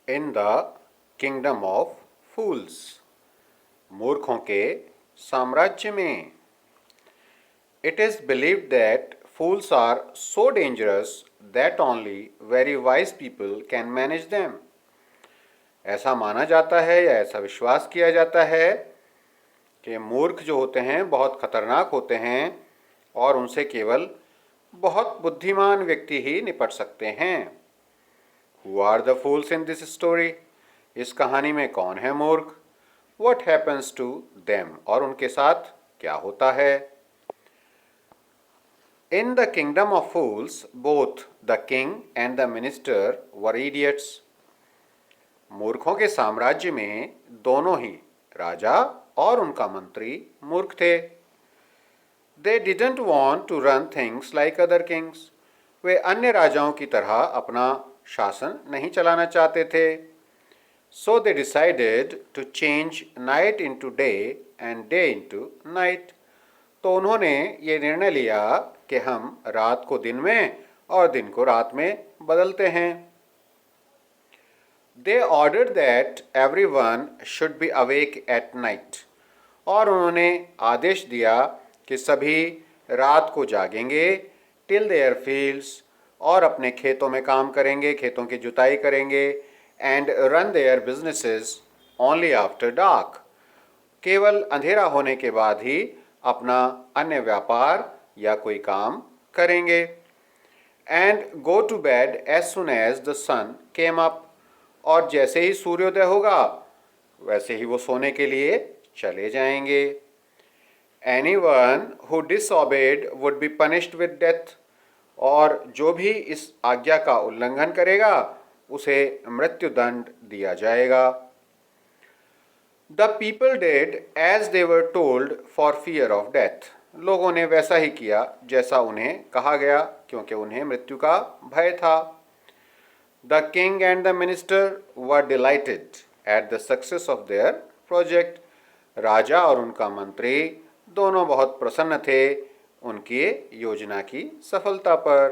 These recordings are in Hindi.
इन द किंगडम ऑफ फूल्स, मूर्खों के साम्राज्य में। It is believed that fools are so dangerous that only very wise people can manage them. ऐसा माना जाता है या ऐसा विश्वास किया जाता है कि मूर्ख जो होते हैं बहुत खतरनाक होते हैं और उनसे केवल बहुत बुद्धिमान व्यक्ति ही निपट सकते हैं। Who are the fools in this story? इस कहानी में कौन है मूर्ख? What happens to them? और उनके साथ क्या होता है? In the kingdom of fools, both the king and the minister were idiots. मूर्खों के साम्राज्य में दोनों ही राजा और उनका मंत्री मूर्ख थे। They didn't want to run things like other kings. वे अन्य राजाओं की तरह अपना शासन नहीं चलाना चाहते थे। So they decided to change night into day and day into night. तो उन्होंने ये निर्णय लिया कि हम रात को दिन में और दिन को रात में बदलते हैं। They ordered that everyone should be awake at night. और उन्होंने आदेश दिया कि सभी रात को जागेंगे till their fields, और अपने खेतों में काम करेंगे, खेतों की जुताई करेंगे, and run their businesses only after dark. केवल अंधेरा होने के बाद ही अपना अन्य व्यापार या कोई काम करेंगे। And go to bed as soon as the sun came up. और जैसे ही सूर्योदय होगा वैसे ही वो सोने के लिए चले जाएंगे। Anyone who disobeyed would be punished with death. और जो भी इस आज्ञा का उल्लंघन करेगा उसे मृत्युदंड दिया जाएगा। The people did as they were told for fear of death. लोगों ने वैसा ही किया जैसा उन्हें कहा गया क्योंकि उन्हें मृत्यु का भय था। The king and the minister were delighted at the success of their project. राजा और उनका मंत्री दोनों बहुत प्रसन्न थे उनकी योजना की सफलता पर।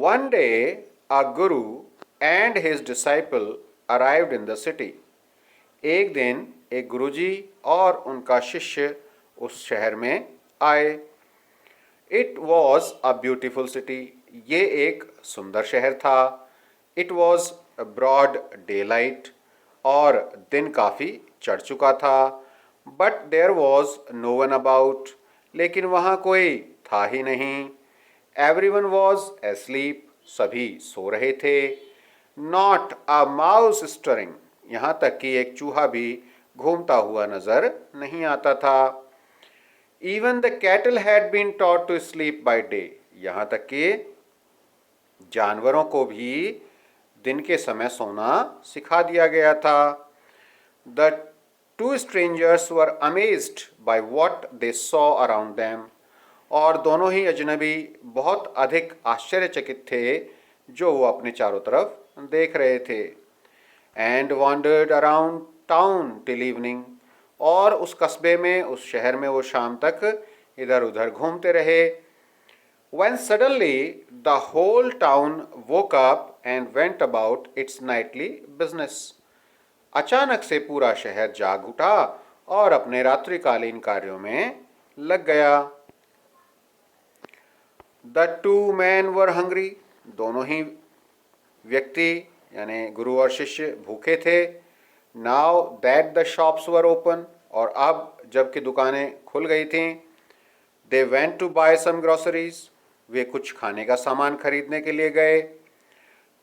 One day, a guru and his disciple arrived in the city. एक दिन एक गुरुजी और उनका शिष्य उस शहर में आए। It was a beautiful city. ये एक सुंदर शहर था। It was a broad daylight. और दिन काफ़ी चढ़ चुका था। But there was no one about. लेकिन वहाँ कोई था ही नहीं। Everyone was asleep. सभी सो रहे थे। Not a mouse stirring. यहाँ तक कि एक चूहा भी घूमता हुआ नजर नहीं आता था। Even the cattle had been taught to sleep by day. यहाँ तक कि जानवरों को भी दिन के समय सोना सिखा दिया गया था। The two strangers were amazed by what they saw around them. और दोनों ही अजनबी बहुत अधिक आश्चर्यचकित थे जो वो अपने चारों तरफ देख रहे थे। And wandered around town till evening. और उस कस्बे में उस शहर में वो शाम तक इधर उधर घूमते रहे। When suddenly the whole town woke up and went about its nightly business. अचानक से पूरा शहर जाग उठा और अपने रात्रिकालीन कार्यों में लग गया। The two men were hungry. दोनों ही व्यक्ति यानी गुरु और शिष्य भूखे थे। Now that the shops were open. और अब जबकि दुकानें खुल गई थीं, they went to buy some groceries. वे कुछ खाने का सामान खरीदने के लिए गए।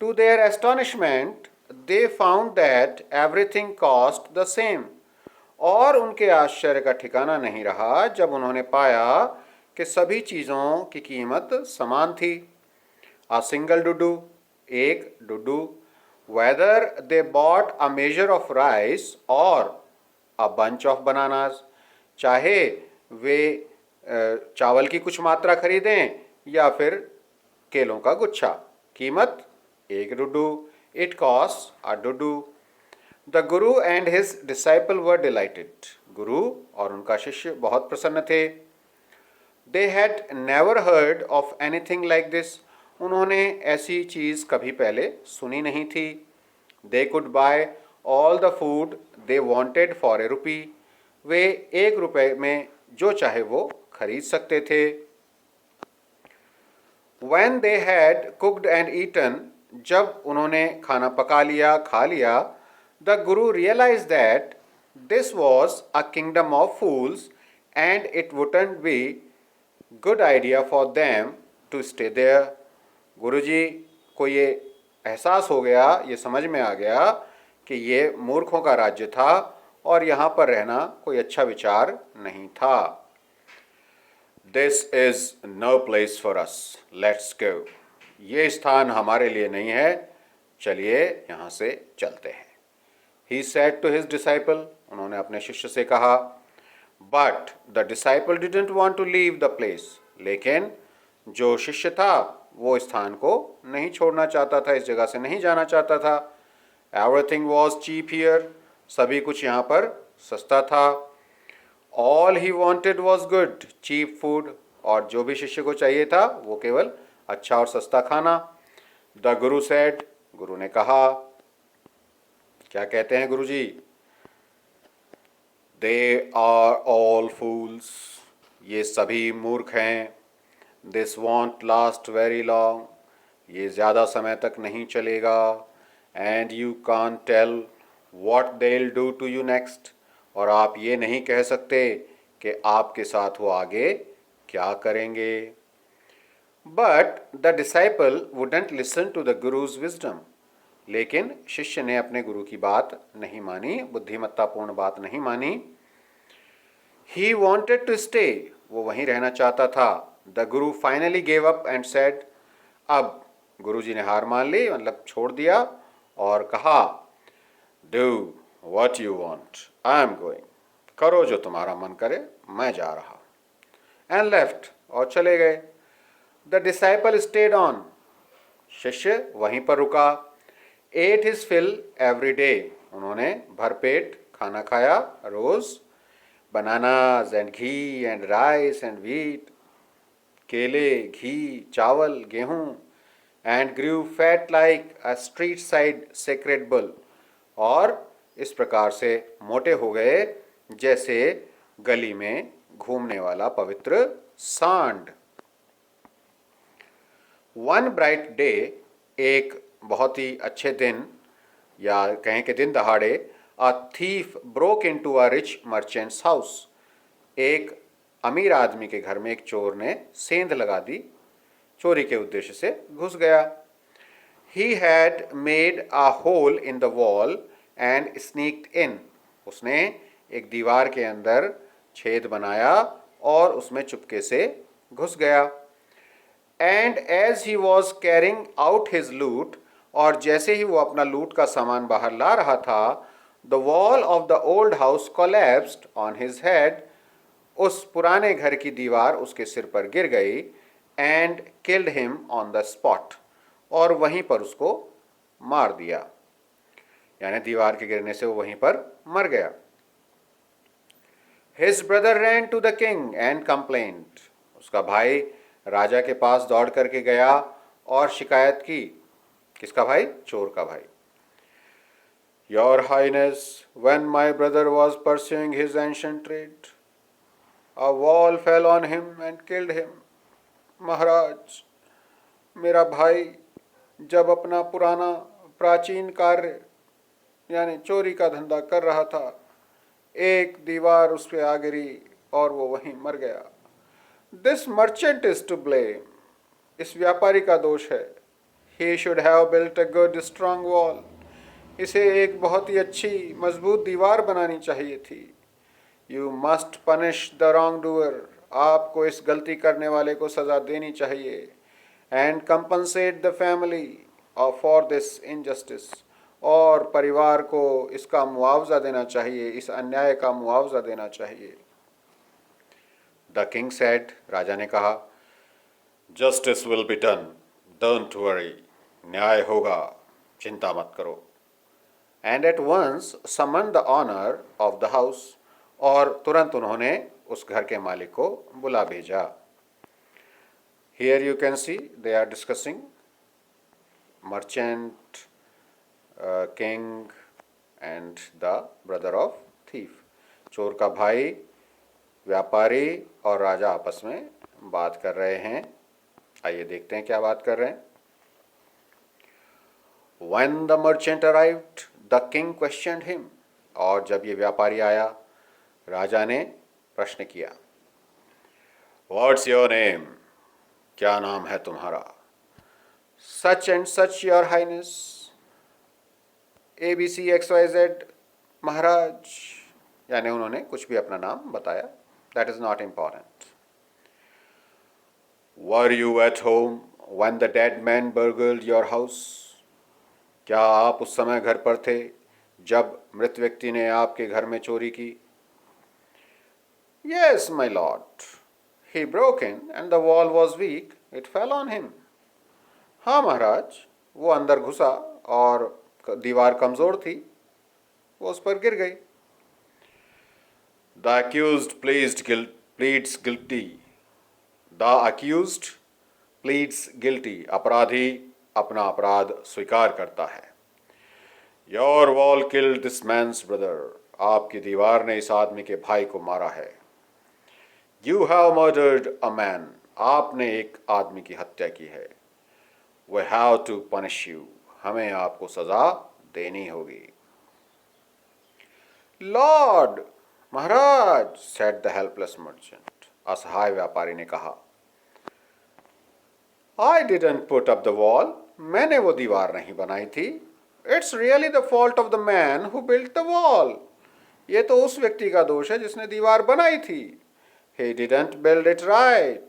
To their astonishment, they found that everything cost the same. और उनके आश्चर्य का ठिकाना नहीं रहा जब उन्होंने पाया कि सभी चीज़ों की कीमत समान थी। A single डुडू, एक Dudu. Whether they bought a measure of rice or a bunch of bananas. चाहे वे चावल की कुछ मात्रा खरीदें या फिर केलों का गुच्छा, कीमत एक Dudu. It costs a Dudu. The guru and his disciple were delighted. गुरु और उनका शिष्य बहुत प्रसन्न थे। They had never heard of anything like this. उन्होंने ऐसी चीज़ कभी पहले सुनी नहीं थी। They could buy all the food they wanted for a rupee. वे 1 रुपए में जो चाहे वो खरीद सकते थे. When they had cooked and eaten, जब उन्होंने खाना पका लिया, खा लिया, the Guru realized that this was a kingdom of fools and it wouldn't be good idea for them to stay there. गुरुजी को ये एहसास हो गया, ये समझ में आ गया कि ये मूर्खों का राज्य था और यहाँ पर रहना कोई अच्छा विचार नहीं था. This is no place for us. Let's go. ये स्थान हमारे लिए नहीं है, चलिए यहाँ से चलते हैं. He said to his disciple, उन्होंने अपने शिष्य से कहा. But the disciple didn't want to leave the place. लेकिन जो शिष्य था वो स्थान को नहीं छोड़ना चाहता था, इस जगह से नहीं जाना चाहता था. Everything was cheap here. सभी कुछ यहाँ पर सस्ता था. All he wanted was good, cheap food. और जो भी शिष्य को चाहिए था वो केवल अच्छा और सस्ता खाना. The Guru said, गुरु ने कहा. क्या कहते हैं गुरु जी? They are all fools. ये सभी मूर्ख हैं. This won't last very long. ये ज़्यादा समय तक नहीं चलेगा. And you can't tell what they'll do to you next. और आप ये नहीं कह सकते कि आपके साथ वो आगे क्या करेंगे. But the disciple wouldn't listen to the Guru's wisdom. लेकिन शिष्य ने अपने गुरु की बात नहीं मानी, बुद्धिमत्तापूर्ण बात नहीं मानी. He wanted to stay. वो वहीं रहना चाहता था. The Guru finally gave up and said, अब गुरुजी ने हार मान ली, मतलब छोड़ दिया और कहा, Do what you want. I am going. करो जो तुम्हारा मन करे, मैं जा रहा. And left. और चले गए. The disciple stayed on. शिष्य वहीं पर रुका. Ate his fill every day. उन्होंने भरपेट खाना खाया रोज. Bananas and ghee and rice and wheat. केले, घी, चावल, गेहूं. And grew fat like a street side sacred bull. और इस प्रकार से मोटे हो गए जैसे गली में घूमने वाला पवित्र सांड. One bright day, एक बहुत ही अच्छे दिन या कहें कि दिन दहाड़े, a thief broke into a rich merchant's house. एक अमीर आदमी के घर में एक चोर ने सेंध लगा दी, चोरी के उद्देश्य से घुस गया. He had made a hole in the wall and sneaked in. उसने एक दीवार के अंदर छेद बनाया और उसमें चुपके से घुस गया. And as he was carrying out his loot, और जैसे ही वो अपना लूट का सामान बाहर ला रहा था, the wall of the old house collapsed on his head. उस पुराने घर की दीवार उसके सिर पर गिर गई. And killed him on the spot. और वहीं पर उसको मार दिया, यानी दीवार के गिरने से वो वहीं पर मर गया. His brother ran to the king and complained. उसका भाई राजा के पास दौड़ करके गया और शिकायत की. किसका भाई? चोर का भाई. Your Highness, when my brother was pursuing his ancient trade, a wall fell on him and killed him. महाराज, मेरा भाई जब अपना पुराना प्राचीन कार्य यानी चोरी का धंधा कर रहा था, एक दीवार उस पर आ गिरी और वो वहीं मर गया. This merchant is to blame. इस व्यापारी का दोष है. He should have built a good strong wall. इसे एक बहुत ही अच्छी मजबूत दीवार बनानी चाहिए थी. You must punish the wrongdoer. आपको इस गलती करने वाले को सजा देनी चाहिए. And compensate the family for this injustice. और परिवार को इसका मुआवजा देना चाहिए, इस अन्याय का मुआवजा देना चाहिए. The king said, राजा ने कहा, Justice will be done. Don't worry. न्याय होगा, चिंता मत करो. And at once summoned the owner of the house. और तुरंत उन्होंने उस घर के मालिक को बुला भेजा. Here you can see they are discussing merchant king and the brother of thief. चोर का भाई, व्यापारी और राजा आपस में बात कर रहे हैं। आइए देखते हैं क्या बात कर रहे हैं। When the merchant arrived, the king questioned him. और जब ये व्यापारी आया, राजा ने प्रश्न किया। What's your name? क्या नाम है तुम्हारा? Such and such, your highness. ABC XYZ, महाराज। यानी उन्होंने कुछ भी अपना नाम बताया। That is not important. Were you at home when the dead man burgled your house? क्या आप उस समय घर पर थे जब मृत व्यक्ति ने आपके घर में चोरी की? Yes, my lord. He broke in and the wall was weak. It fell on him. हाँ महाराज, वो अंदर घुसा और दीवार कमजोर थी, वो उस पर गिर गई। The accused pleads guilty. The accused pleads guilty. अपराधी अपना अपराध स्वीकार करता है। Your wall killed this man's brother. आपकी दीवार ने इस आदमी के भाई को मारा है। You have murdered a man. आपने एक आदमी की हत्या की है। We have to punish you. हमें आपको सजा देनी होगी। Lord, Maharaj, said the helpless merchant. असहाय व्यापारी ने कहा, I didn't put up the wall. मैंने वो दीवार नहीं बनाई थी। It's really the fault of the man who built the wall. ये तो उस व्यक्ति का दोष है जिसने दीवार बनाई थी। He didn't build it right.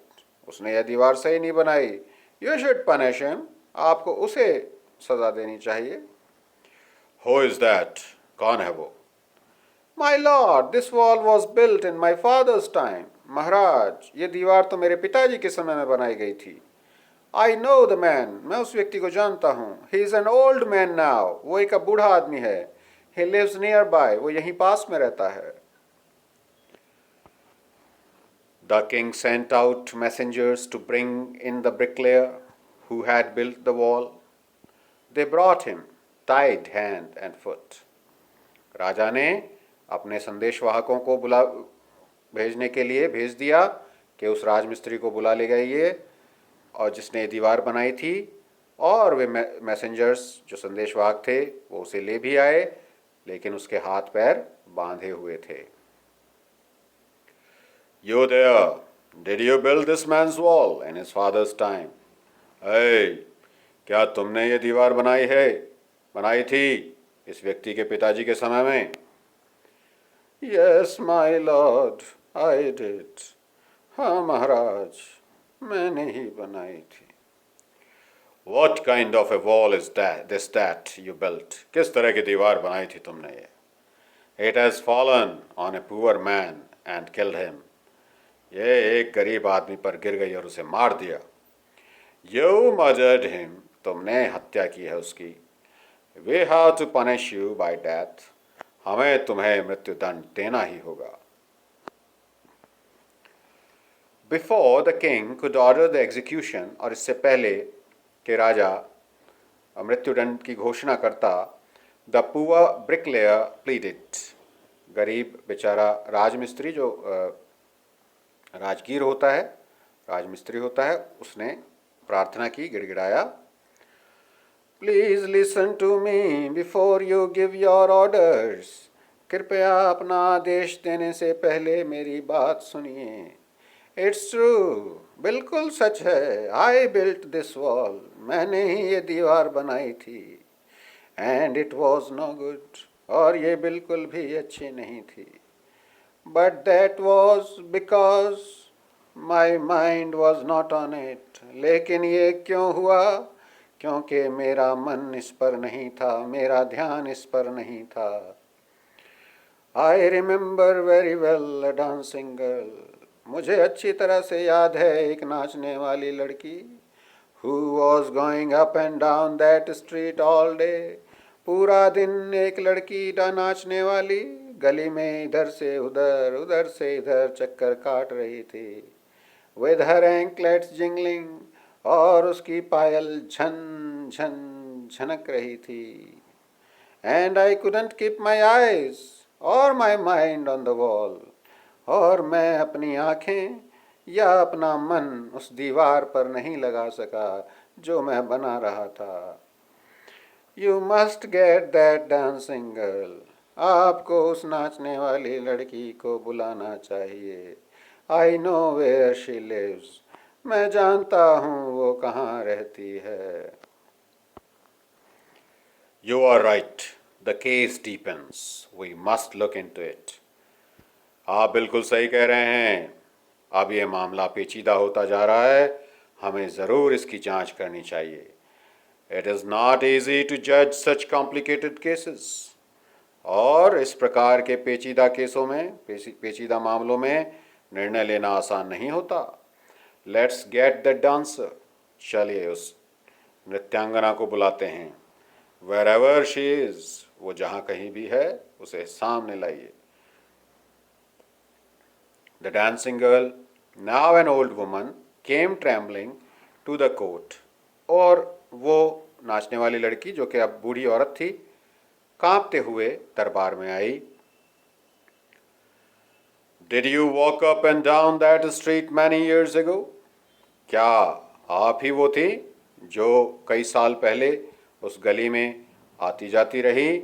उसने यह दीवार सही नहीं बनाई। You should punish him. आपको उसे सजा देनी चाहिए। Who is that? कौन है वो? My lord, this wall was built in my father's time. महाराज, ये दीवार तो मेरे पिताजी के समय में बनाई गई थी। I know the man. मैं उस व्यक्ति को जानता हूँ। He is an old man now. वो एक बूढ़ा आदमी है। He lives nearby. वो यहीं पास में रहता है। The king sent out messengers to bring in the bricklayer who had built the wall. They brought him, tied hand and foot. राजा ने अपने संदेशवाहकों को भेजने के लिए भेज दिया कि उस राजमिस्त्री को बुला ले गए और जिसने दीवार बनाई थी, और वे मैसेंजर्स जो संदेशवाहक थे वो उसे ले भी आए, लेकिन उसके हाथ पैर बांधे हुए थे। You there, did you build this man's wall in his father's time? Hey, क्या तुमने ये दीवार बनाई थी इस व्यक्ति के पिताजी के समय में? Yes, my lord, I did. हाँ महाराज, मैंने ही बनाई थी। What kind of a wall is that you built? किस तरह की दीवार बनाई थी तुमने ये? It has fallen on a poor man and killed him. ये एक गरीब आदमी पर गिर गई और उसे मार दिया। You murdered him. तुमने हत्या की है उसकी। We have to punish you by death. हमें तुम्हें मृत्युदंड देना ही होगा। Before the king could order the execution, और इससे पहले कि राजा मृत्युदंड की घोषणा करता, the poor bricklayer pleaded. गरीब बेचारा राजमिस्त्री जो राजगीर होता है, राजमिस्त्री होता है, उसने प्रार्थना की, गिड़गिड़ाया। Please listen to me before you give your orders. कृपया अपना आदेश देने से पहले मेरी बात सुनिए। It's true. बिल्कुल सच है। I built this wall. मैंने ही ये दीवार बनाई थी। And it was no good. और ये बिल्कुल भी अच्छी नहीं थी। But that was because my mind was not on it. लेकिन ये क्यों हुआ? क्योंकि मेरा मन इस पर नहीं था, मेरा ध्यान इस पर नहीं था। I remember very well a dancing girl. मुझे अच्छी तरह से याद है एक नाचने वाली लड़की। Who was going up and down that street all day. पूरा दिन एक लड़की नाचने वाली गली में इधर से उधर, उधर से इधर चक्कर काट रही थी। With her anklets jingling. और उसकी पायल झन झन झनक रही थी। and I couldn't keep my eyes or my mind on the wall. और मैं अपनी आंखें या अपना मन उस दीवार पर नहीं लगा सका जो मैं बना रहा था. You must get that dancing girl. आपको उस नाचने वाली लड़की को बुलाना चाहिए. I know where she lives. मैं जानता हूँ वो कहाँ रहती है. You are right. The case deepens. We must look into it. आप बिल्कुल सही कह रहे हैं. अब ये मामला पेचीदा होता जा रहा है. हमें ज़रूर इसकी जांच करनी चाहिए. It is not easy to judge such complicated cases. और इस प्रकार के पेचीदा केसों में, पेचीदा मामलों में निर्णय लेना आसान नहीं होता. Let's get the dancer. चलिए उस नृत्यांगना को बुलाते हैं. Wherever she is, वो जहाँ कहीं भी है उसे सामने लाइए. The dancing girl, now an old woman, came trembling to the court. और वो नाचने वाली लड़की जो कि अब बूढ़ी औरत थी, कांपते हुए दरबार में आई. Did you walk up and down that street many years ago? क्या आप ही वो थी जो कई साल पहले उस गली में आती जाती रही?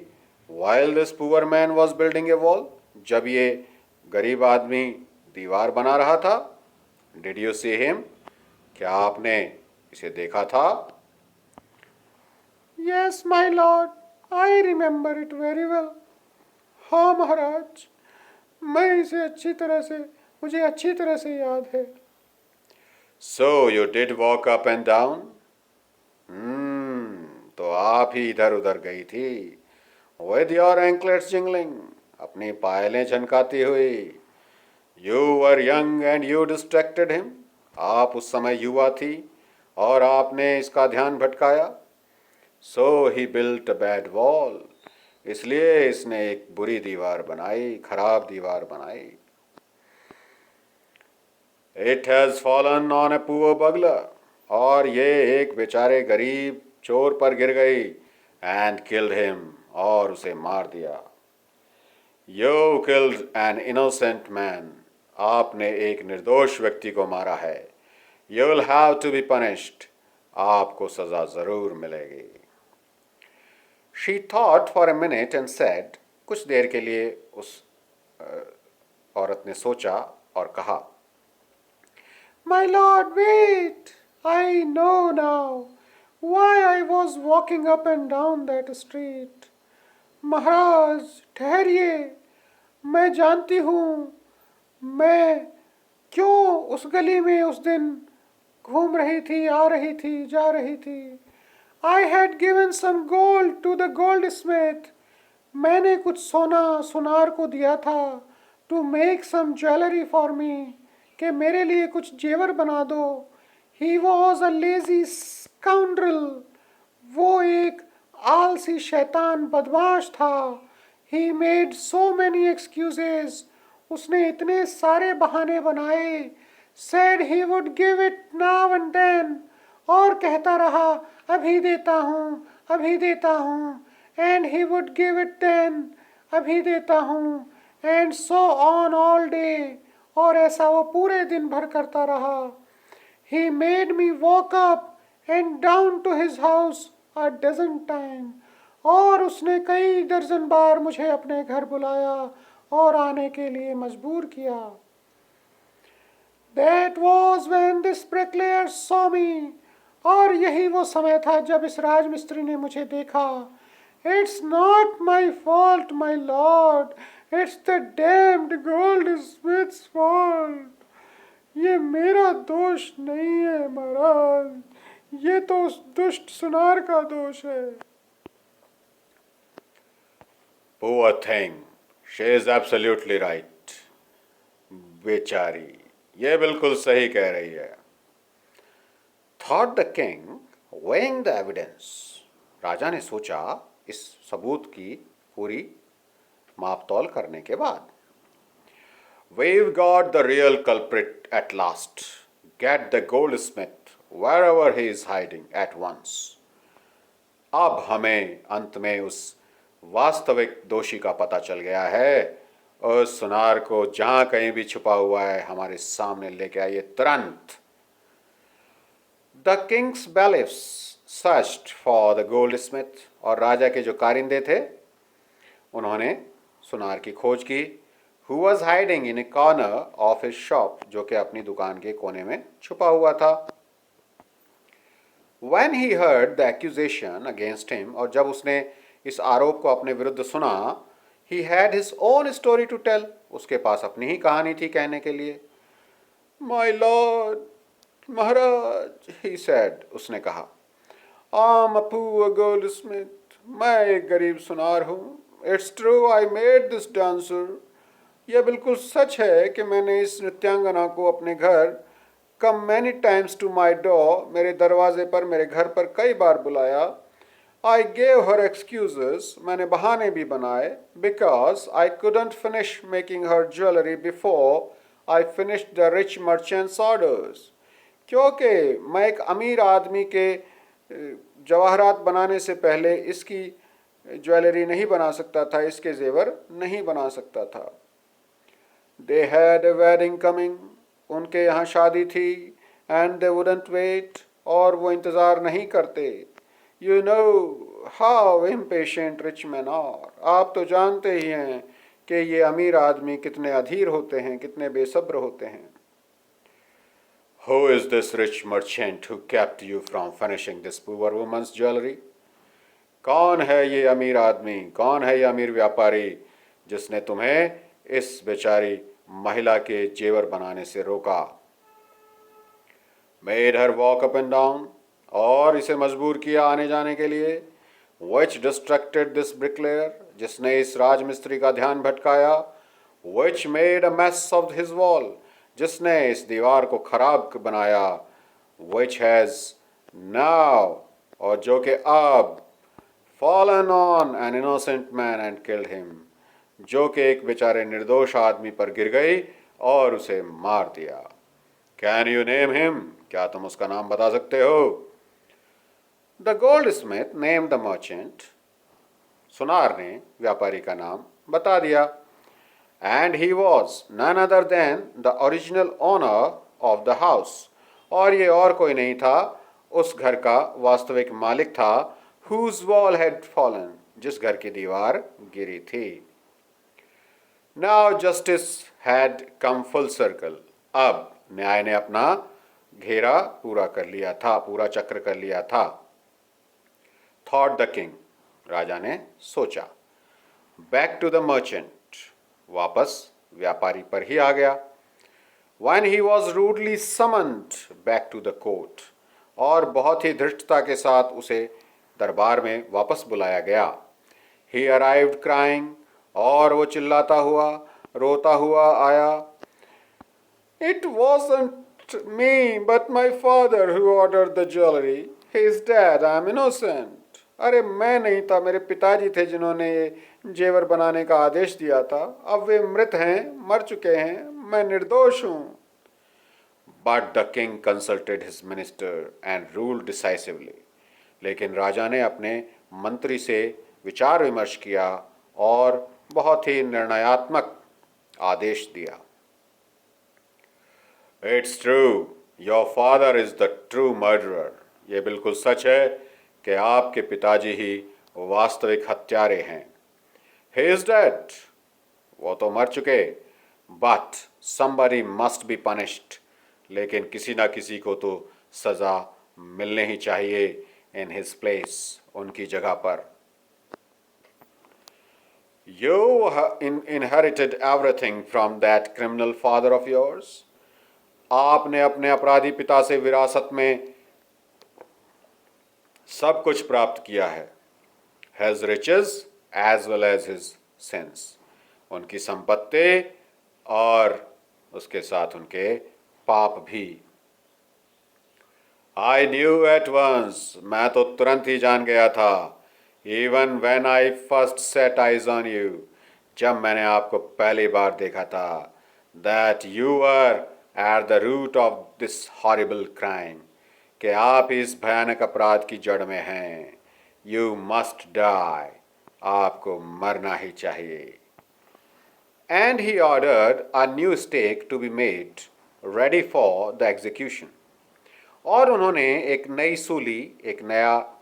While this poor man was building a wall, जब ये गरीब आदमी दीवार बना रहा था. Did you see him? क्या आपने इसे देखा था? Yes, my lord, I remember it very well. हाँ महाराज, मैं इसे मुझे अच्छी तरह से याद है. So you did walk up and down? तो आप ही इधर उधर गई थी. With your anklets jingling, अपनी पायलें झनकाती हुई. You were young and you distracted him. आप उस समय युवा थी और आपने इसका ध्यान भटकाया. So he built a bad wall. इसलिए इसने एक बुरी दीवार बनाई, खराब दीवार बनाई. It has fallen on a poor burglar. और ये एक बेचारे गरीब चोर पर गिर गई. And killed him. और उसे मार दिया. You killed an innocent man. आपने एक निर्दोष व्यक्ति को मारा है. You will have to be punished. आपको सजा जरूर मिलेगी. She thought for a minute and said, कुछ देर के लिए उस औरत ने सोचा और कहा, My lord, wait! I know now why I was walking up and down that street. महाराज ठहरिए, मैं जानती हूँ मैं क्यों उस गली में उस दिन घूम रही थी, आ रही थी, जा रही थी. I had given some gold to the goldsmith. मैंने कुछ सुनार को दिया था. To make some jewelry for me. कि मेरे लिए कुछ जेवर बना दो. He was a lazy scoundrel. वो एक आलसी शैतान बदमाश था. He made so many excuses. उसने इतने सारे बहाने बनाए. Said he would give it now and then. और कहता रहा, अभी देता हूँ, अभी देता हूँ. And he would give it then. अभी देता हूँ. And so on all day. और ऐसा वो पूरे दिन भर करता रहा. He made me walk up and down to his house a dozen times. और उसने कई दर्जन बार मुझे अपने घर बुलाया और आने के लिए मजबूर किया. That was when this bricklayer saw me. और यही वो समय था जब इस राजमिस्त्री ने मुझे देखा. It's not my fault, my lord. It's the damned goldsmith's fault. ये मेरा दोष नहीं है महाराज. ये तो उस दुष्ट सुनार का दोष है. Poor thing. She is absolutely right. बेचारी, ये बिल्कुल सही कह रही है. Thought the king, weighing the evidence. राजा ने सोचा इस सबूत की पूरी मापतौल करने के बाद. We've got the real culprit at last. Get the goldsmith wherever he is hiding at once. अब हमें अंत में उस वास्तविक दोषी का पता चल गया है। उस सुनार को जहां कहीं भी छुपा हुआ है हमारे सामने लेके आइए तुरंत। The king's bailiffs searched for the goldsmith, और राजा के जो कारिंदे थे उन्होंने सुनार की खोज की। Who was hiding in A corner of his shop, जो कि अपनी दुकान के कोने में छुपा हुआ था। When he heard the accusation against him, और जब उसने इस आरोप को अपने विरुद्ध सुना, he had his own story to tell, उसके पास अपनी ही कहानी थी कहने के लिए। My lord, Maharaj, he said, उसने कहा, I'm a poor goldsmith, मैं एक गरीब सुनार हूँ। It's true I made this dancer, यह बिल्कुल सच है कि मैंने इस नृत्यांगना को अपने घर come many times to my door, मेरे दरवाजे पर, मेरे घर पर कई बार बुलाया। I gave her excuses, मैंने बहाने भी बनाए, because I couldn't finish making her jewelry before I finished the rich merchant's orders, क्योंकि मैं एक अमीर आदमी के जवाहरात बनाने से पहले इसकी ज्वेलरी नहीं बना सकता था, इसके जेवर नहीं बना सकता था। They had a wedding coming, उनके यहाँ शादी थी। And they wouldn't wait, और वो इंतज़ार नहीं करते। You know how impatient rich men are, आप तो जानते ही हैं कि ये अमीर आदमी कितने अधीर होते हैं, कितने बेसब्र होते हैं। Who is this rich merchant who kept you from finishing this poor woman's jewelry? कौन है ये अमीर आदमी, कौन है ये अमीर व्यापारी जिसने तुम्हें इस बेचारी महिला के जेवर बनाने से रोका। Made her walk up and down, और इसे मजबूर किया आने जाने के लिए। Which distracted this bricklayer, जिसने इस राजमिस्त्री का ध्यान भटकाया। Which made a mess of his wall, जिसने इस दीवार को खराब बनाया। Which has now, और जो कि अब, fallen on an innocent man and killed him, जो कि एक बेचारे निर्दोष आदमी पर गिर गई और उसे मार दिया। कैन यू नेम हिम, क्या तुम उसका नाम बता सकते हो? The goldsmith name the merchant, सुनार ने व्यापारी का नाम बता दिया। And he was none other than the original owner of the house, और ये और कोई नहीं था, उस घर का वास्तविक मालिक था। हुज वॉल हैड फॉलन, जिस घर की दीवार गिरी थी। Now justice had come full circle, अब न्याय ने अपना घेरा पूरा कर लिया था, पूरा चक्र कर लिया था। Thought the king, राजा ने सोचा। Back to the merchant, वापस व्यापारी पर ही आ गया। When he was rudely summoned back to the court, और बहुत ही धृष्टता के साथ उसे दरबार में वापस बुलाया गया। He arrived crying, और वो चिल्लाता हुआ, रोता हुआ आया। It wasn't me but my father who ordered the jewelry. He is dead, I am innocent. अरे मैं नहीं था, मेरे पिताजी थे जिन्होंने ये जेवर बनाने का आदेश दिया था। अब वे मृत हैं, मर चुके हैं, मैं निर्दोष हूँ। But the king consulted his minister and ruled decisively. लेकिन राजा ने अपने मंत्री से विचार विमर्श किया और बहुत ही निर्णयात्मक आदेश दिया। It's true, your father is the true murderer, ये बिल्कुल सच है कि आपके पिताजी ही वास्तविक हत्यारे हैं। ही इज डेड, वो तो मर चुके। But somebody must be punished, लेकिन किसी ना किसी को तो सजा मिलने ही चाहिए। इन हिज प्लेस, उनकी जगह पर। You inherited everything from that criminal father of yours. आपने अपने अपराधी पिता से विरासत में सब कुछ प्राप्त किया है। His riches as well as his sins, उनकी संपत्ति और उसके साथ उनके पाप भी। I knew at once, मैं तो तुरंत ही जान गया था। Even when I first set eyes on you, जब मैंने आपको पहली बार देखा था, that you were at the root of this horrible crime, कि आप इस भयानक अपराध की जड़ में हैं। You must die, आपको मरना ही चाहिए। And he ordered a new stake to be made ready for the execution. और उन्होंने एक नई सूली, एक नया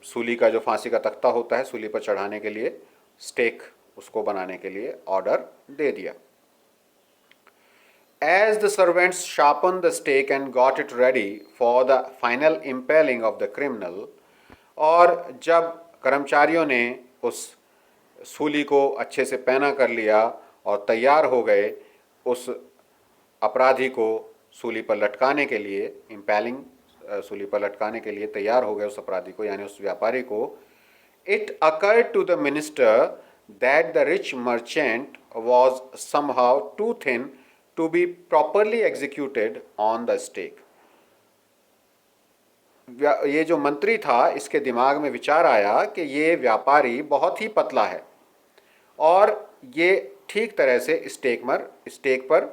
सूली का जो फांसी का तख्ता होता है सूली पर चढ़ाने के लिए, स्टेक उसको बनाने के लिए ऑर्डर दे दिया। As the servants sharpened the stake and got it ready for the final impaling of the criminal, और जब कर्मचारियों ने उस सूली को अच्छे से पैना कर लिया और तैयार हो गए उस अपराधी को सूली पर लटकाने के लिए, इम्पैलिंग सूली पर लटकाने के लिए तैयार हो गए उस अपराधी को यानी उस व्यापारी को, it occurred to the minister that the rich merchant was somehow too thin to be properly executed on the stake. ये जो मंत्री था इसके दिमाग में विचार आया कि ये व्यापारी बहुत ही पतला है और ये ठीक तरह से स्टेक पर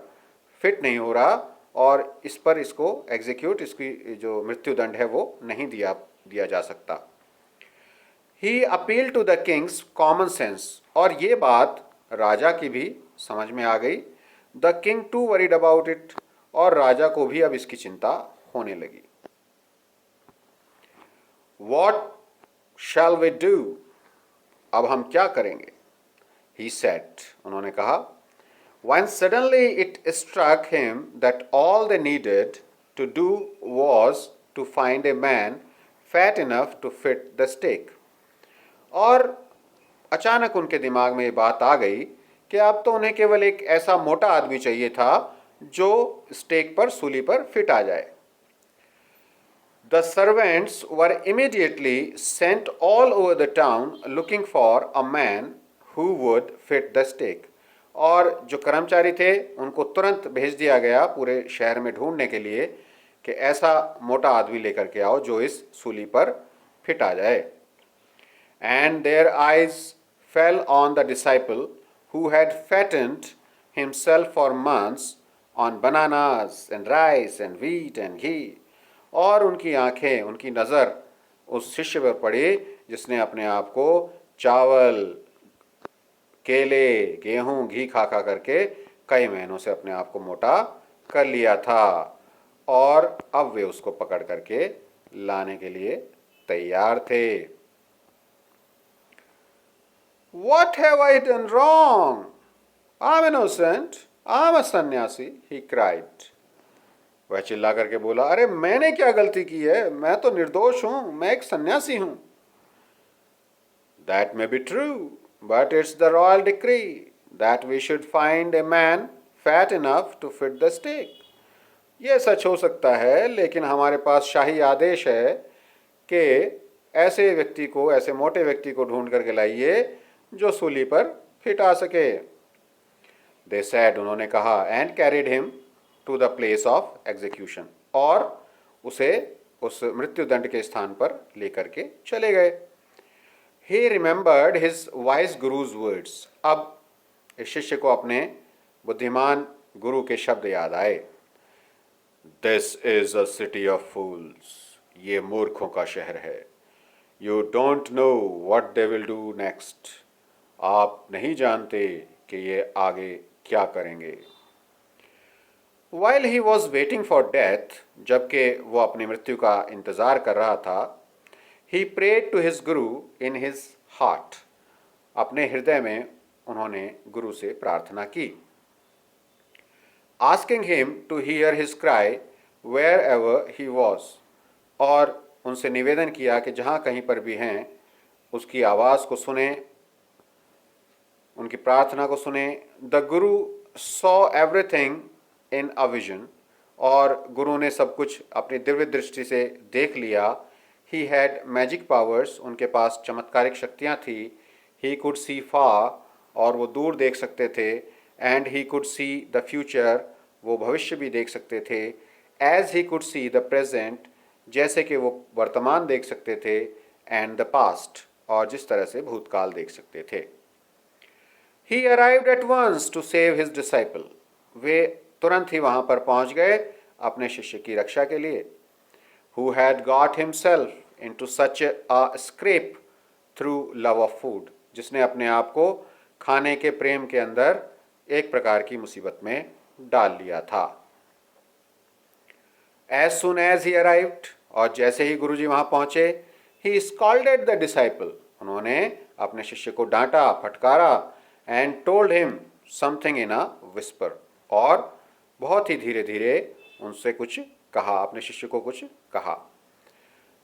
फिट नहीं हो रहा और इस पर इसको एग्जीक्यूट, इसकी जो मृत्युदंड है वो नहीं दिया जा सकता। He appeal to the king's common sense, और ये बात राजा की भी समझ में आ गई। The king to worried about it, और राजा को भी अब इसकी चिंता होने लगी। What shall we do? अब हम क्या करेंगे? He said, उन्होंने कहा। When suddenly it struck him that all they needed to do was to find a man fat enough to fit the stake. और अचानक उनके दिमाग में ये बात आ गई कि अब तो उन्हें केवल एक ऐसा मोटा आदमी चाहिए था जो स्टेक पर, सूली पर फिट आ जाए। The servants were immediately sent all over the town looking for a man who would fit the stake. और जो कर्मचारी थे उनको तुरंत भेज दिया गया पूरे शहर में ढूंढने के लिए कि ऐसा मोटा आदमी लेकर के आओ जो इस सूली पर फिट आ जाए। And their eyes fell on the disciple who had fattened himself for months on bananas and rice and wheat and ghee. और उनकी आंखें, उनकी नज़र उस शिष्य पर पड़ी जिसने अपने आप को चावल, केले, गेहूं, घी खा खा करके कई महीनों से अपने आप को मोटा कर लिया था और अब वे उसको पकड़ करके लाने के लिए तैयार थे। What have I done wrong? I'm innocent. I'm a सन्यासी, he cried. वह चिल्ला करके बोला, अरे मैंने क्या गलती की है, मैं तो निर्दोष हूं, मैं एक सन्यासी हूं। That may be true, but it's the royal decree that we should find a man fat enough to fit the stake. ये सच हो सकता है, लेकिन हमारे पास शाही आदेश है कि ऐसे व्यक्ति को, ऐसे मोटे व्यक्ति को ढूंढ करके लाइए जो सूली पर फिट आ सके। They said, उन्होंने कहा, and carried him to the place of execution, और उसे उस मृत्युदंड के स्थान पर लेकर के चले गए। He remembered his wise guru's words. अब इस शिष्य को अपने बुद्धिमान गुरु के शब्द याद आए। This is a city of fools. ये मूर्खों का शहर है। You don't know what they will do next. आप नहीं जानते कि ये आगे क्या करेंगे। While he was waiting for death, जबकि वो अपनी मृत्यु का इंतज़ार कर रहा था, he prayed to his guru in his heart. अपने हृदय में उन्होंने गुरु से प्रार्थना की, asking him to hear his cry wherever he was. और उनसे निवेदन किया कि जहाँ कहीं पर भी हैं उसकी आवाज़ को सुने, उनकी प्रार्थना को सुने। The Guru saw everything in a vision, और गुरु ने सब कुछ अपनी दिव्य दृष्टि से देख लिया। ही हैड मैजिक पावर्स, उनके पास चमत्कारिक शक्तियाँ थी। ही कुड सी फार, और वो दूर देख सकते थे। And he could see the future, वो भविष्य भी देख सकते थे। As he could see the present, जैसे कि वो वर्तमान देख सकते थे। एंड द पास्ट, और जिस तरह से भूतकाल देख सकते थे। He arrived at once to save his disciple. वे तुरंत ही वहाँ पर पहुँच गए अपने शिष्य की रक्षा के लिए। Who had got himself into such a scrape through love of food, जिसने अपने आप को खाने के प्रेम के अंदर एक प्रकार की मुसीबत में डाल लिया था। As soon as he arrived, और जैसे ही गुरुजी वहां पहुंचे, ही स्कॉल्डेड द डिसाइपल, उन्होंने अपने शिष्य को डांटा, फटकारा, and told him something in a whisper, और बहुत ही धीरे धीरे उनसे कुछ कहा, अपने शिष्य को कुछ कहा।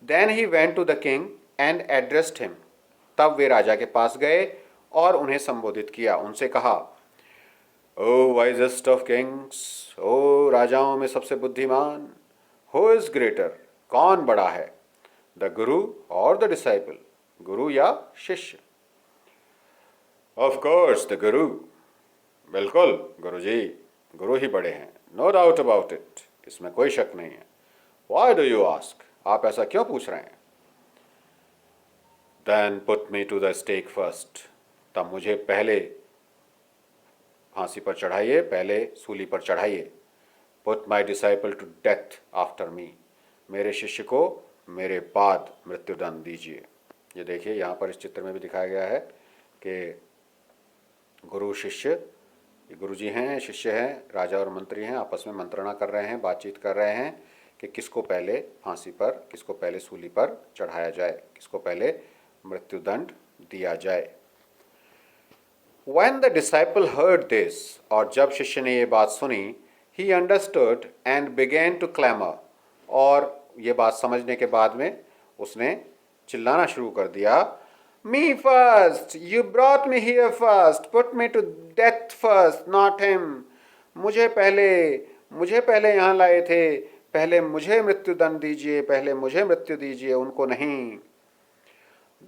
Then he went to the king and addressed him, तब वे राजा के पास गए और उन्हें संबोधित किया, उनसे कहा, ओ वाइजेस्ट ऑफ किंग्स, ओ राजाओं में सबसे बुद्धिमान, हु इज ग्रेटर, कौन बड़ा है, द गुरु और द डिसाइपल, गुरु या शिष्य। ऑफ कोर्स द गुरु, बिल्कुल गुरु जी, गुरु ही बड़े हैं, नो डाउट अबाउट इट, इसमें कोई शक नहीं है। वाई डू यू आस्क, आप ऐसा क्यों पूछ रहे हैं। Then put me to the stake first, तब मुझे पहले फांसी पर चढ़ाइए, पहले सूली पर चढ़ाइए। Put my disciple to death after me, मेरे शिष्य को मेरे बाद मृत्युदंड दीजिए। ये देखिए यहाँ पर इस चित्र में भी दिखाया गया है कि गुरु शिष्य, गुरु जी हैं, शिष्य हैं, राजा और मंत्री हैं, आपस में मंत्रणा कर रहे हैं, बातचीत कर रहे हैं कि किसको पहले फांसी पर, किसको पहले सूली पर चढ़ाया जाए, किसको पहले मृत्युदंड दिया जाए। When the disciple heard this, और जब शिष्य ने ये बात सुनी, he understood and began to clamor, और ये बात समझने के बाद में उसने चिल्लाना शुरू कर दिया, Me first, you brought me here first, put me to death first, not him. मुझे पहले यहाँ लाए थे, पहले मुझे मृत्युदंड दीजिए, पहले मुझे मृत्यु दीजिए, उनको नहीं।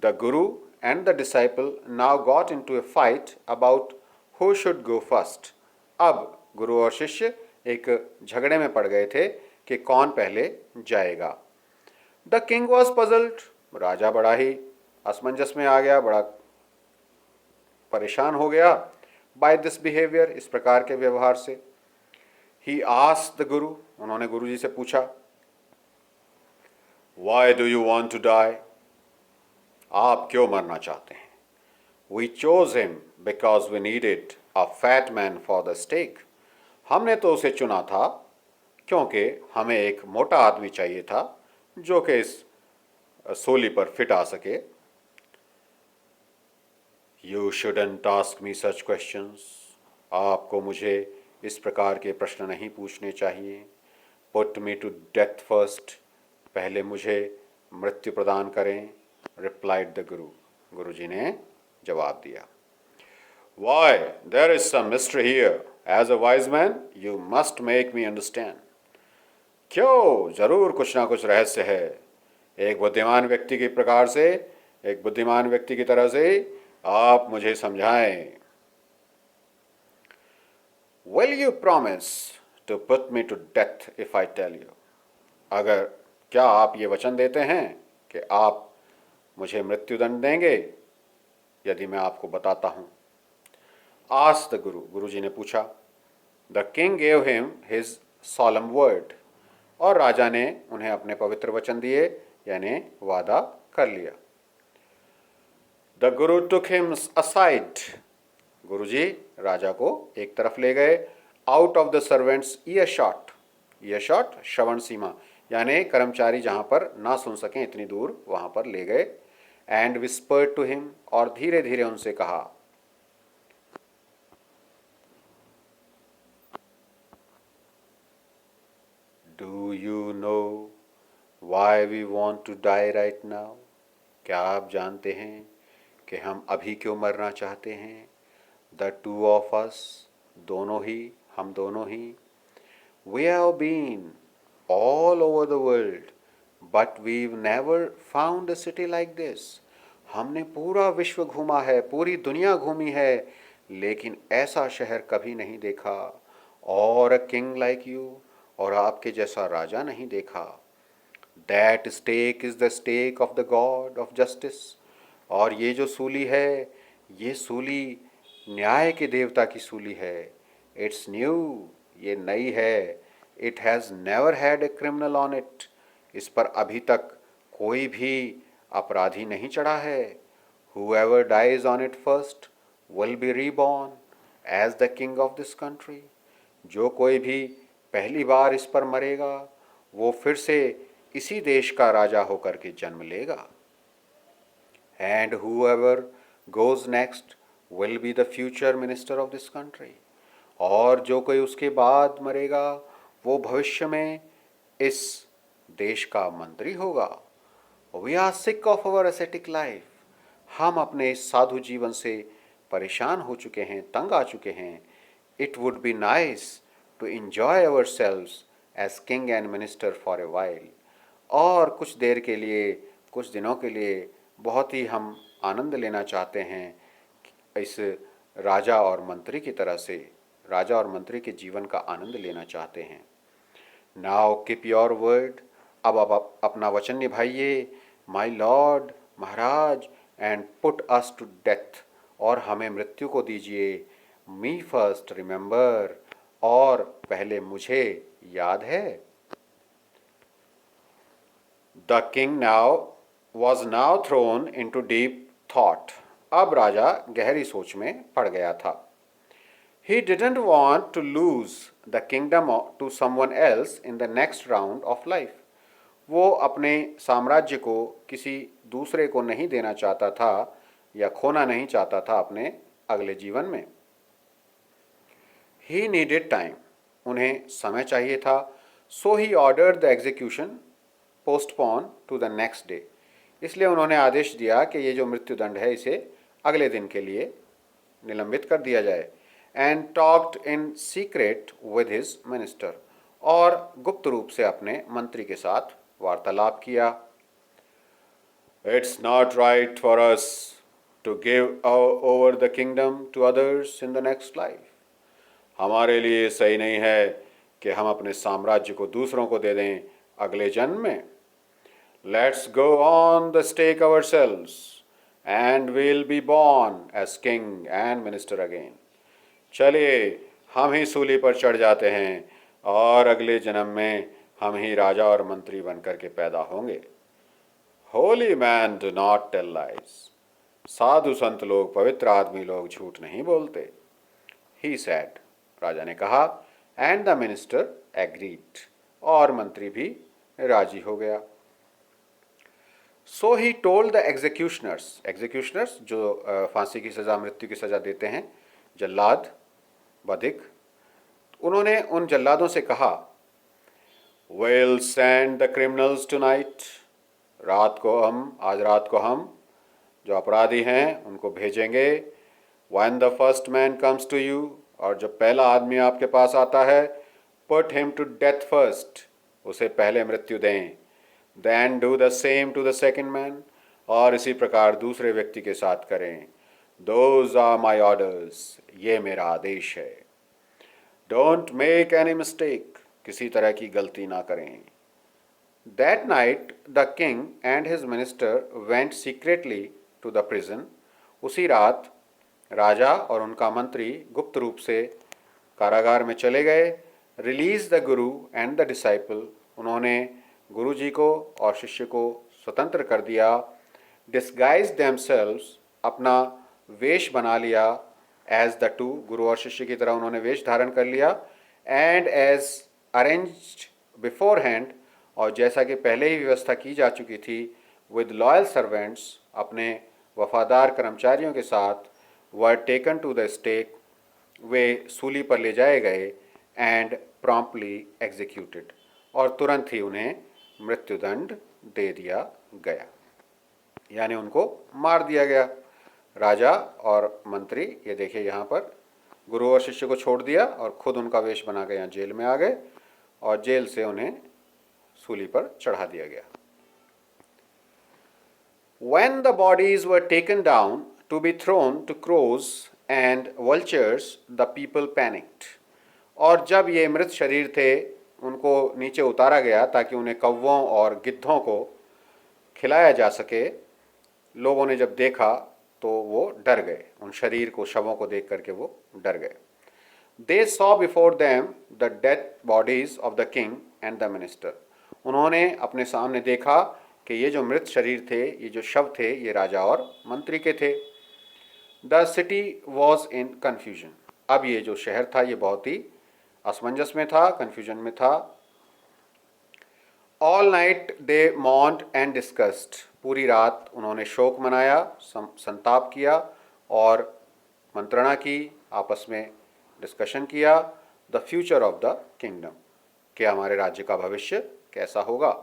The guru and the disciple now got into a fight about who should go first. अब गुरु और शिष्य एक झगड़े में पड़ गए थे कि कौन पहले जाएगा। The king was puzzled, राजा बड़ा ही असमंजस में आ गया, बड़ा परेशान हो गया by this behavior, इस प्रकार के व्यवहार से। He asked the guru, उन्होंने गुरु जी से पूछा, Why do you want to die? आप क्यों मरना चाहते हैं। We chose him because we needed a fat man for the stake. हमने तो उसे चुना था क्योंकि हमें एक मोटा आदमी चाहिए था जो कि इस सूली पर फिट आ सके। You shouldn't ask me such questions. आपको मुझे इस प्रकार के प्रश्न नहीं पूछने चाहिए। Put me to death first. पहले मुझे मृत्यु प्रदान करें। Replied the Guru. गुरु जी ने जवाब दिया। Why? There is some mystery here. As a wise man, you must make me understand. क्यों? जरूर कुछ ना कुछ रहस्य है। एक बुद्धिमान व्यक्ति के प्रकार से, एक बुद्धिमान व्यक्ति की तरह से आप मुझे समझाएं। Will you promise to put me to death if I tell you? अगर क्या आप ये वचन देते हैं कि आप मुझे मृत्युदंड देंगे यदि मैं आपको बताता हूं। Asked the Guru, गुरु जी ने पूछा। The king gave him his solemn word, और राजा ने उन्हें अपने पवित्र वचन दिए, यानी वादा कर लिया। The Guru took him aside. गुरु जी राजा को एक तरफ ले गए। Out of the servants earshot. earshot श्रवण सीमा, यानी कर्मचारी जहां पर ना सुन सकें इतनी दूर वहां पर ले गए। And whispered to him, और धीरे धीरे उनसे कहा। Do you know why we want to die right now? क्या आप जानते हैं कि हम अभी क्यों मरना चाहते हैं। The two of us, दोनों ही, हम दोनों ही। We have been all over the world, but we've never found a city like this. हमने पूरा विश्व घूमा है, पूरी दुनिया घूमी है, लेकिन ऐसा शहर कभी नहीं देखा। और a king like you, और आपके जैसा राजा नहीं देखा। That stake is the stake of the God of justice. और ये जो सूली है, ये सूली न्याय के देवता की सूली है। It's new, ये नई है। It has never had a criminal on it. इस पर अभी तक कोई भी अपराधी नहीं चढ़ा है। Whoever dies on it first will be reborn as the king of this country. जो कोई भी पहली बार इस पर मरेगा वो फिर से इसी देश का राजा होकर के जन्म लेगा. And whoever goes next will be the future minister of this country. और जो कोई उसके बाद मरेगा वो भविष्य में इस देश का मंत्री होगा. We are sick of our ascetic life. हम अपने इस साधु जीवन से परेशान हो चुके हैं, तंग आ चुके हैं. It would be nice to enjoy ourselves as king and minister for a while. और कुछ देर के लिए, कुछ दिनों के लिए बहुत ही हम आनंद लेना चाहते हैं इस राजा और मंत्री की तरह से, राजा और मंत्री के जीवन का आनंद लेना चाहते हैं. Now keep your word. अब आप अपना वचन निभाइए. माय लॉर्ड, महाराज, and put us to death. और हमें मृत्यु को दीजिए. Me first remember. और पहले मुझे याद है. The king now was now thrown into deep thought. अब राजा गहरी सोच में पड़ गया था. He didn't want to lose the kingdom to someone else in the next round of life. वो अपने साम्राज्य को किसी दूसरे को नहीं देना चाहता था या खोना नहीं चाहता था अपने अगले जीवन में. He needed time. उन्हें समय चाहिए था. So he ordered the execution postponed to the next day. इसलिए उन्होंने आदेश दिया कि ये जो मृत्युदंड है इसे अगले दिन के लिए निलंबित कर दिया जाए. And talked in secret with his minister. और गुप्त रूप से अपने मंत्री के साथ वार्तालाप किया. It's not right for us to give over the kingdom to others in the next life. हमारे लिए सही नहीं है कि हम अपने साम्राज्य को दूसरों को दे दें अगले जन्म में. Let's go on the stake ourselves and we'll be born as king and minister again. चलिए हम ही सूली पर चढ़ जाते हैं और अगले जन्म में हम ही राजा और मंत्री बनकर के पैदा होंगे. Holy man do not tell lies. साधु संत लोग, पवित्र आदमी लोग झूठ नहीं बोलते. ही सैड. राजा ने कहा. And the minister agreed. और मंत्री भी राजी हो गया. सो ही टोल्ड द एग्जीक्यूशनर्स. एग्जीक्यूशनर्स जो फांसी की सज़ा, मृत्यु की सज़ा देते हैं, जल्लाद, बधिक. उन्होंने उन जल्लादों से कहा. We'll send the criminals tonight. आज रात को हम जो अपराधी हैं उनको भेजेंगे. When the first man comes to you. और जब पहला आदमी आपके पास आता है, put him to death first. उसे पहले मृत्यु दें. Then do the same to the second man. और इसी प्रकार दूसरे व्यक्ति के साथ करें. Those are my orders. ये मेरा आदेश है. Don't make any mistake. किसी तरह की गलती ना करें. That night the king and his minister went secretly to the prison. उसी रात राजा और उनका मंत्री गुप्त रूप से कारागार में चले गए. Release the guru and the disciple. उन्होंने गुरु जी को और शिष्य को स्वतंत्र कर दिया. Disguise themselves. अपना वेश बना लिया. As the two. गुरु और शिष्य की तरह उन्होंने वेश धारण कर लिया. And as arranged beforehand. और जैसा कि पहले ही व्यवस्था की जा चुकी थी. With loyal servants. अपने वफादार कर्मचारियों के साथ. Were taken to the stake. वे सूली पर ले जाए गए. And promptly executed. और तुरंत ही उन्हें मृत्युदंड दे दिया गया, यानी उनको मार दिया गया. राजा और मंत्री, ये देखिए यहाँ पर, गुरु और शिष्य को छोड़ दिया और खुद उनका वेश बना के यहाँ जेल में आ गए और जेल से उन्हें सूली पर चढ़ा दिया गया. When the bodies were taken down to be thrown to crows and vultures, the people panicked. और जब ये मृत शरीर थे उनको नीचे उतारा गया ताकि उन्हें कौवों और गिद्धों को खिलाया जा सके. लोगों ने जब देखा तो वो डर गए. उन शरीर को, शवों को देख करके वो डर गए. They saw before them the dead bodies of the king and the minister. उन्होंने अपने सामने देखा कि ये जो मृत शरीर थे, ये जो शव थे, ये राजा और मंत्री के थे। The city was in confusion. अब ये जो शहर था ये बहुत ही असमंजस में था, कन्फ्यूजन में था। All night they moaned and discussed. पूरी रात उन्होंने शोक मनाया, संताप किया और मंत्रणा की, आपस में डिस्कशन किया। The future of the kingdom, कि हमारे राज्य का भविष्य कैसा होगा।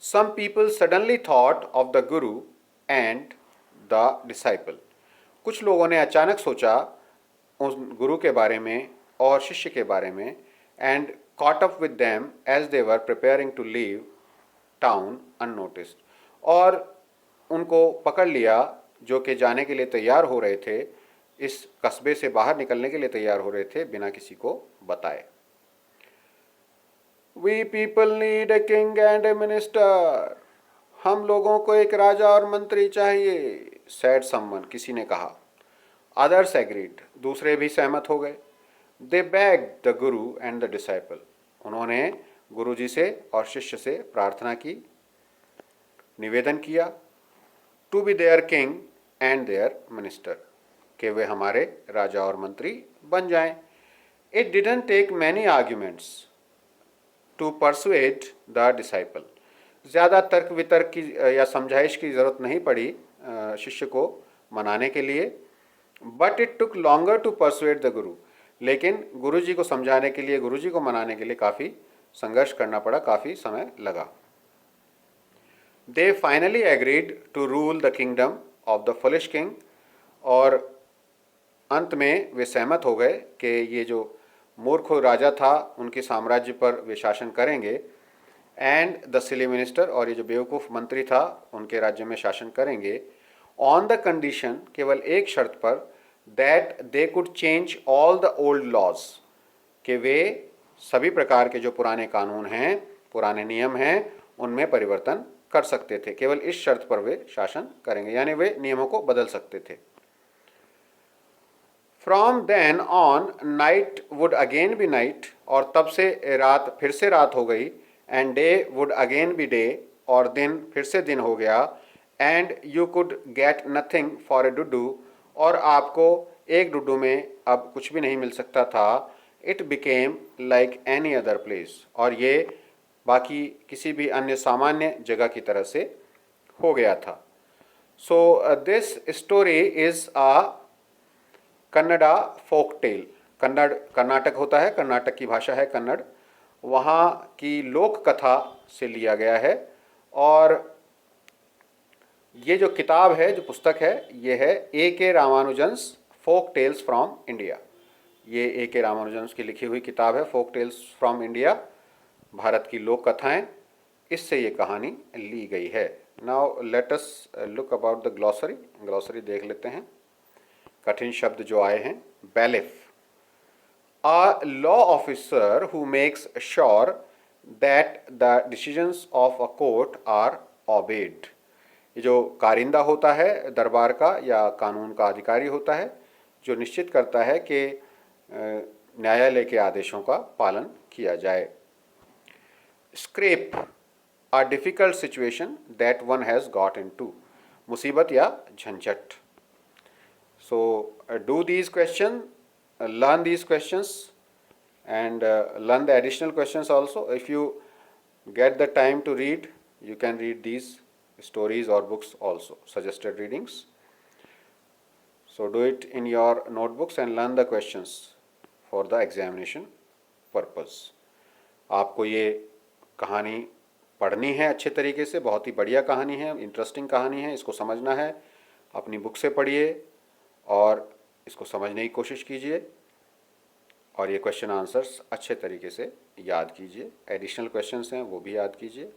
Some people suddenly thought of the guru and the disciple. कुछ लोगों ने अचानक सोचा उस गुरु के बारे में और शिष्य के बारे में। And caught up with them as they were preparing to leave town unnoticed। और उनको पकड़ लिया जो कि जाने के लिए तैयार हो रहे थे, इस कस्बे से बाहर निकलने के लिए तैयार हो रहे थे बिना किसी को बताए। We people need a king and a minister। हम लोगों को एक राजा और मंत्री चाहिए। said someone, किसी ने कहा। Others agreed, दूसरे भी सहमत हो गए। They begged the guru and the disciple। उन्होंने गुरुजी से और शिष्य से प्रार्थना की, निवेदन किया। To be their king and their minister, कि वे हमारे राजा और मंत्री बन जाएं। It didn't take many arguments to persuade the disciple। ज़्यादा तर्क वितर्क की या समझाइश की ज़रूरत नहीं पड़ी शिष्य को मनाने के लिए। But it took longer to persuade the guru। लेकिन गुरुजी को समझाने के लिए, गुरुजी को मनाने के लिए काफ़ी संघर्ष करना पड़ा, काफ़ी समय लगा। They finally agreed to rule the kingdom of the foolish king। और अंत में वे सहमत हो गए कि ये जो मूर्ख राजा था उनके साम्राज्य पर वे शासन करेंगे। एंड द सिली मिनिस्टर, और ये जो बेवकूफ़ मंत्री था उनके राज्य में शासन करेंगे। ऑन द कंडीशन, केवल एक शर्त पर, that they could change all the old laws, कि वे सभी प्रकार के जो पुराने कानून हैं, पुराने नियम हैं, उनमें परिवर्तन कर सकते थे। केवल इस शर्त पर वे शासन करेंगे, यानी वे नियमों को बदल सकते थे। From then on night would again be night. और तब से रात फिर से रात हो गई। And day would again be day. और दिन फिर से दिन हो गया। And you could get nothing for a डुडू। और आपको एक डुडू में अब कुछ भी नहीं मिल सकता था। It became like any other place. और ये बाकी किसी भी अन्य सामान्य जगह की तरह से हो गया था। So this story is a Kannada folk tale. Karnataka होता है, कर्नाटक की भाषा है कन्नड़, वहाँ की लोक कथा से लिया गया है। और ये जो किताब है, जो पुस्तक है, ये है A.K. Ramanujan's folk tales from India. ये A.K. रामानुजन्स की लिखी हुई किताब है, folk tales from India, Bharat की लोक कथाएँ। इससे ये कहानी ली गई है। Now let us look about the glossary. Glossary देख लेते हैं। कठिन शब्द जो आए हैं। Bailiff, a law officer who makes sure that the decisions of a court are obeyed. ये जो कारिंदा होता है दरबार का या कानून का अधिकारी होता है, जो निश्चित करता है कि न्यायालय के आदेशों का पालन किया जाए। Scrap, a difficult situation that one has got into. मुसीबत या झंझट। So do these question, learn these questions and learn the additional questions also. If you get the time to read, you can read these stories or books also, suggested readings. So do it in your notebooks and learn the questions for the examination purpose. आपको ये कहानी पढ़नी है अच्छे तरीके से, बहुत ही बढ़िया कहानी है, इंटरेस्टिंग कहानी है, इसको समझना है। अपनी बुक से पढ़िए और इसको समझने की कोशिश कीजिए और ये क्वेश्चन आंसर्स अच्छे तरीके से याद कीजिए। एडिशनल क्वेश्चंस हैं वो भी याद कीजिए।